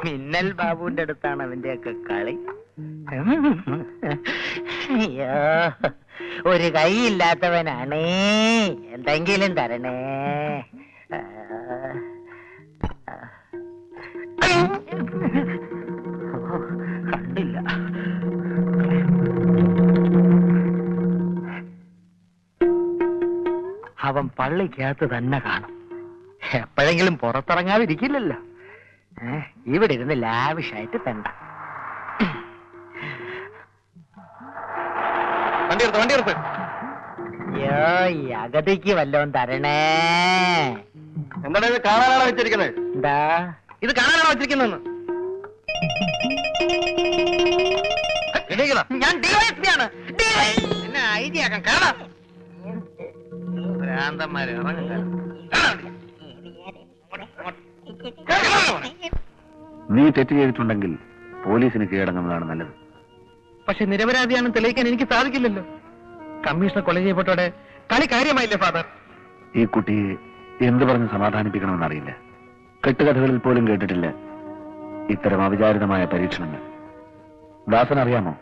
മിന്നൽ ബാബുവിന്റെ അടുത്താണ് അവന്റെയൊക്കെ കളി. അയ്യോ, ഒരു കൈയില്ലാത്തവനാണേ, എന്തെങ്കിലും തരണേ. കണ്ടില്ല. അവൻ പള്ളിക്കകത്ത് തന്നെ കാണും. എപ്പോഴെങ്കിലും പുറത്തിറങ്ങാതിരിക്കില്ലല്ലോ. ഇവിടെ ഇരുന്ന് ലാവിഷായിട്ട് തണ്ട. അയ്യോ, ഈ അഗതിക്ക് വല്ലോം തരണേ. എന്താണ് ഇത് കാണാനാണോ വെച്ചിരിക്കുന്നത്? എന്താ ഇത് കാണാനാണോ വെച്ചിരിക്കുന്നത്? ഞാൻ ഡിവൈഎസ്പിയാണ്. എന്നെ ഐഡിയ ആക്കാൻ കാണാം. ഭ്രാന്തന്മാരെ ഇറങ്ങുക. നീ തെറ്റ് ചെയ്തിട്ടുണ്ടെങ്കിൽ പോലീസിന് കീഴടങ്ങുന്നതാണ് നല്ലത്. പക്ഷെ നിരപരാധിയാണെന്ന് തെളിയിക്കാൻ എനിക്ക് സാധിക്കില്ലല്ലോ. കമ്മീഷണർ കൊല ചെയ്യപ്പെട്ടോടെ കളി കാര്യമായില്ലേ ഫാദർ? ഈ കുട്ടിയെ എന്ത് പറഞ്ഞ് സമാധാനിപ്പിക്കണമെന്നറിയില്ല. കെട്ടുകഥകളിൽ പോലും കേട്ടിട്ടില്ല ഇത്തരം അവിചാരിതമായ പരീക്ഷണങ്ങൾ. ദാസൻ അറിയാമോ,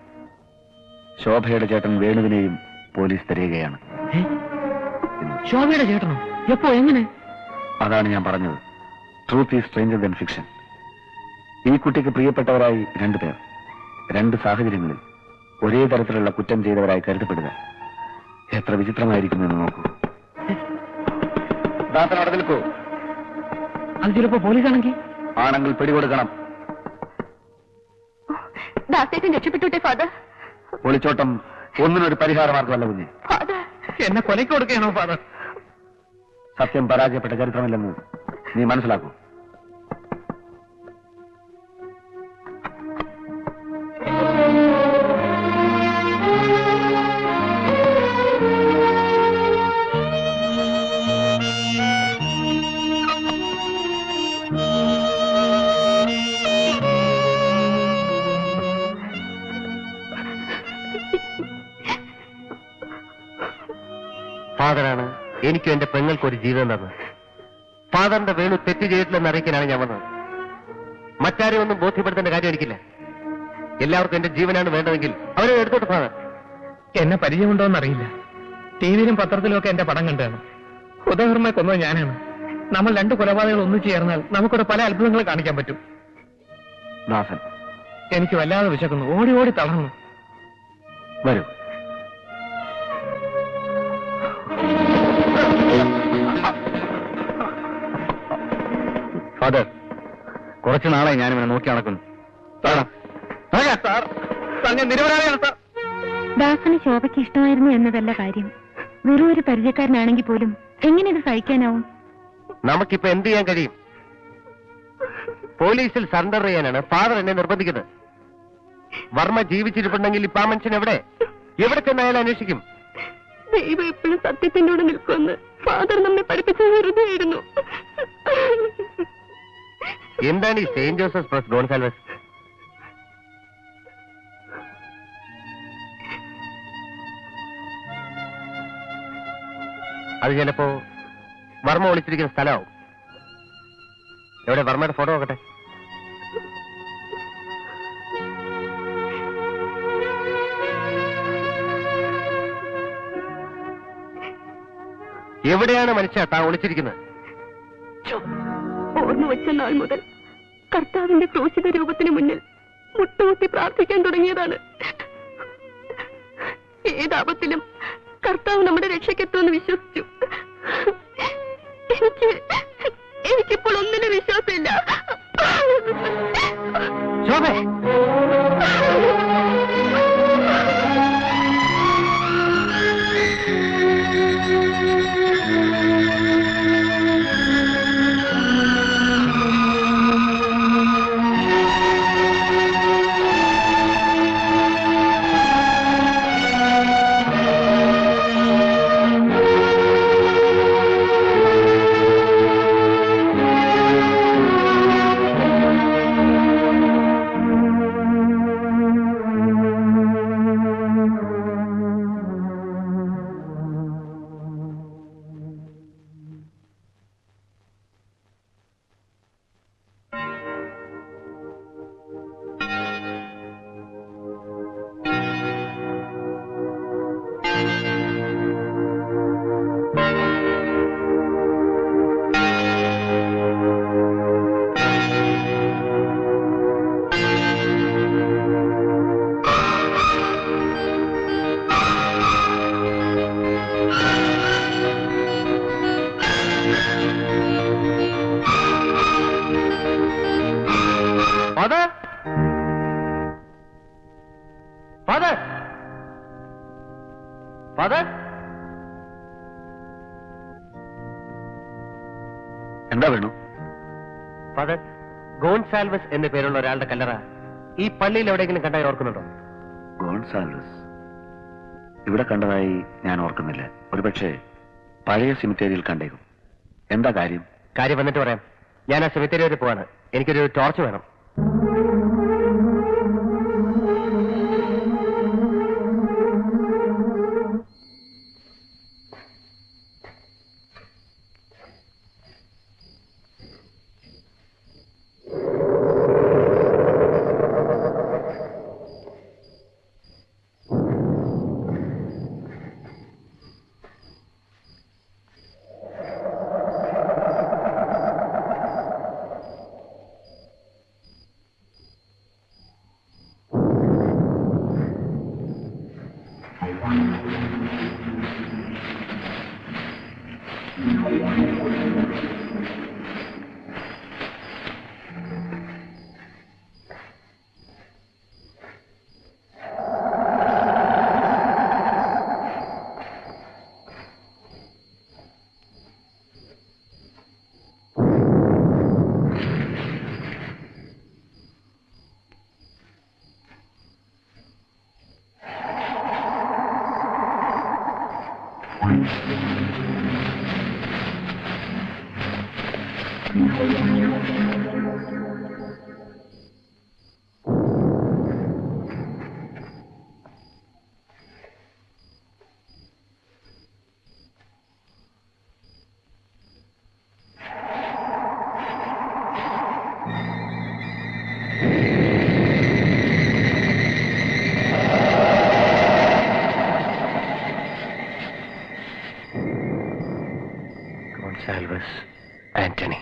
ശോഭയുടെ ചേട്ടൻ വേണുവിനെയും പോലീസ് തിരയുകയാണ്. ശോഭയുടെ ചേട്ടനോ? എപ്പോ? എങ്ങനെ? അതാണ് ഞാൻ പറഞ്ഞത്. Truth is stranger than fiction. ഈ കുട്ടിക്ക് പ്രിയപ്പെട്ടവരായി 2 പേർ 2 സാഹചര്യങ്ങളിൽ ഒരേ തരത്തിലുള്ള കുറ്റം ചെയ്തവരായി കരുതപ്പെടുക എത്ര വിചിത്രമായിരിക്കുമെന്ന് നോക്കൂ. ദാസൻ അവിടെ നിൽക്കൂ. അത് ചിലപ്പോ പോലീസാണെങ്കിൽ ആണെങ്കിൽ പിടികൊടുക്കണം. ദാസേട്ടൻ രക്ഷപ്പെട്ടോട്ടെ ഫാദർ. ഒളിച്ചോട്ടം ഒന്നിനൊരു പരിഹാരമാർഗമല്ല കുഞ്ഞ്. എന്നെ കൊലയ്ക്ക് കൊടുക്കുകയാണോ ഫാദർ? സത്യം പരാജയപ്പെട്ട ചരിത്രമില്ലെന്ന് നീ മനസ്സിലാക്കൂ. ഫാദറാണ് എനിക്കും എന്റെ പെങ്ങൾക്ക് ഒരു ജീവിതം തന്നത്. ഫാദറിന്റെ വേണു തെറ്റ് ചെയ്തിട്ടില്ലെന്ന് അറിയിക്കാനാണ് ഞാൻ വന്നത്. മറ്റാരെയും ഒന്നും ബോധ്യപ്പെടുത്തേണ്ട കാര്യം എനിക്കില്ല. എല്ലാവർക്കും എന്റെ ജീവനാണ് വേണ്ടതെങ്കിൽ അവരെ എടുത്തോട്ട് ഫാദർ. എന്നെ പരിചയമുണ്ടോന്ന് അറിയില്ല. ടിവിയിലും പത്രത്തിലും ഒക്കെ എന്റെ പടം കണ്ടാണ്. ഉദാഹരണമായി കൊന്നത് ഞാനാണ്. നമ്മൾ 2 കൊലപാതകങ്ങൾ ഒന്നിച്ചു ചേർന്നാൽ നമുക്കിവിടെ പല അത്ഭുതങ്ങളും കാണിക്കാൻ പറ്റും. ദാസൻ, എനിക്ക് വല്ലാതെ വിശക്കുന്നു. ഓടി ഓടി തളർന്നു. വരൂ. ഫാദർ, കുറച്ചു നാളായി ഞാനിവനെ നോക്കി നടക്കുന്നു. ദാസന് ശോഭയ്ക്ക് ഇഷ്ടമായിരുന്നു എന്നതല്ല കാര്യം. വെറും ഒരു പരിചയക്കാരനാണെങ്കിൽ പോലും എങ്ങനെ ഇത് സഹിക്കാനാവും? നമുക്കിപ്പോ എന്ത് ചെയ്യാൻ കഴിയും? പോലീസിൽ സറണ്ടർ ചെയ്യാനാണ് ഫാദർ എന്നെ നിർബന്ധിക്കുന്നത്. വർമ്മ ജീവിച്ചിരിപ്പുണ്ടെങ്കിൽ ഇപ്പൊ ആ മനുഷ്യൻ എവിടെ ചെന്നായാലും അന്വേഷിക്കും. ദൈവം എപ്പോഴും സത്യത്തിനോട് നിൽക്കുമെന്ന് ഫാദർ നമ്മെ പഠിപ്പിച്ച വെറുതെയായിരുന്നു. എന്താണ് ഈ സെയിന്റ് ജോസഫ് പ്രസ് ഗോൺസാൽവസ്? അത് ചിലപ്പോ വർമ്മ ഒളിച്ചിരിക്കുന്ന സ്ഥലമാവും. എവിടെ വർമ്മയുടെ ഫോട്ടോ നോക്കട്ടെ. എവിടെയാണ് മനുഷ്യ താൻ ഒളിച്ചിരിക്കുന്നത്? ഓർമ്മ വെച്ച നാൾ മുതൽ കർത്താവിന്റെ ക്രൂശിത രൂപത്തിന് മുന്നിൽ മുട്ടുകുത്തി പ്രാർത്ഥിക്കാൻ തുടങ്ങിയതാണ്. ഏതാപത്തിലും കർത്താവ് നമ്മുടെ രക്ഷയ്ക്കെത്തുമെന്ന് വിശ്വസിച്ചു. എനിക്കിപ്പോൾ ഒന്നിനും വിശ്വാസമില്ല. Father, father, father. എന്താ വേണു? ഫാദർ, ഗോൺസാൽവസ് എന്ന പേരുള്ള ഒരാളുടെ കല്ലറ ഈ പള്ളിയിൽ എവിടെയെങ്കിലും കണ്ടായി ഓർക്കുന്നുണ്ടോ? ഗോൺസാൽവസ് ഇവിടെ കണ്ടതായി ഞാൻ ഓർക്കുന്നില്ല. ഒരുപക്ഷെ പഴയ സിമിത്തേരിയിൽ കണ്ടേക്കും. എന്താ കാര്യം? കാര്യം വന്നിട്ട് പറയാം. ഞാൻ ആ സെമിത്തേരി വരെ പോവാണ്. എനിക്കൊരു ടോർച്ച് വേണം. Gonsalves Anthony.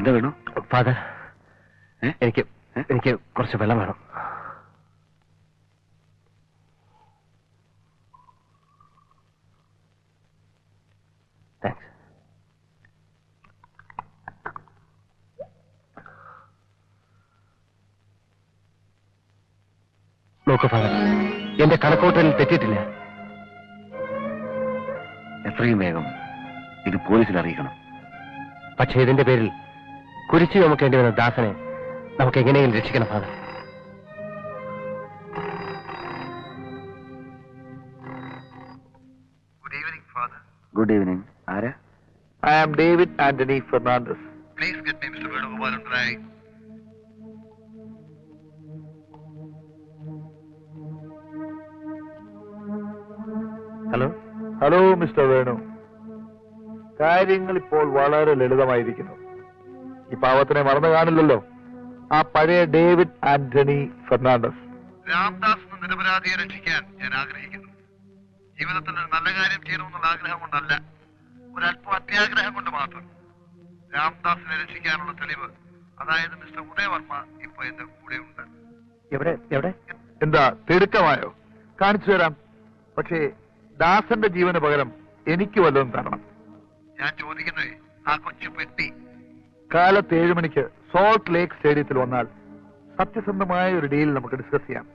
എന്താ വേണു? ഫാദർ, എനിക്ക് എനിക്ക് കുറച്ച് വെള്ളം വേണം. താങ്ക്സ്. നോക്കൂ ഫാദർ, എന്റെ കണക്കൂട്ടലിൽ തെറ്റിയിട്ടില്ല. എത്രയും വേഗം ഇത് പോലീസിൽ അറിയിക്കണം. പക്ഷേ ഇതിന്റെ പേരിൽ കുരിശു ചുമക്കേണ്ടി വന്ന ദാസനെ നമുക്ക് എങ്ങനെയെങ്കിലും രക്ഷിക്കണം father. Good evening, Father. Good evening. ആരാ? I am David Anthony Fernandez. Please get me Mr. Venugopalan Rai. Hello. Hello mister Venu. കാര്യങ്ങൾ ഇപ്പോൾ വളരെ ലളിതമായിരിക്കുന്നു. ഈ പാവത്തിനെ മറന്നു കാണില്ലല്ലോ. ആ പഴയ ഡേവിഡ് ആന്റണി ഫെർണാണ്ടസ്. രാംദാസ് എന്ന നിരപരാധിയെ രക്ഷിക്കാൻ ഞാൻ ആഗ്രഹിക്കുന്നു. ജീവിതത്തിൽ ഒരു നല്ല കാര്യം ചെയ്യണമെന്നുള്ള ആഗ്രഹം കൊണ്ടല്ല, ഒരല്പം അത്യാഗ്രഹം കൊണ്ട് മാത്രം. രാംദാസിനെ രക്ഷിക്കാനുള്ള തെളിവ്, അതായത് മിസ്റ്റർ ഉദയവർമ്മ ഇപ്പൊ എന്റെ കൂടെ ഉണ്ട്. എവിടെ എവിടെ? എന്താ തിടുക്കമായോ? കാണിച്ചു തരാം. പക്ഷേ ദാസന്റെ ജീവന് പകരം എനിക്ക് വല്ലതും തരണം. ഞാൻ ചോദിക്കുന്നേ, ആ കൊച്ചു പെട്ടി കാലത്ത് 7 മണിക്ക് സോൾട്ട് ലേക്ക് സ്റ്റേഡിയത്തിൽ വന്നാൽ സത്യസന്ധമായ ഒരു ഡീൽ നമുക്ക് ഡിസ്കസ് ചെയ്യാം.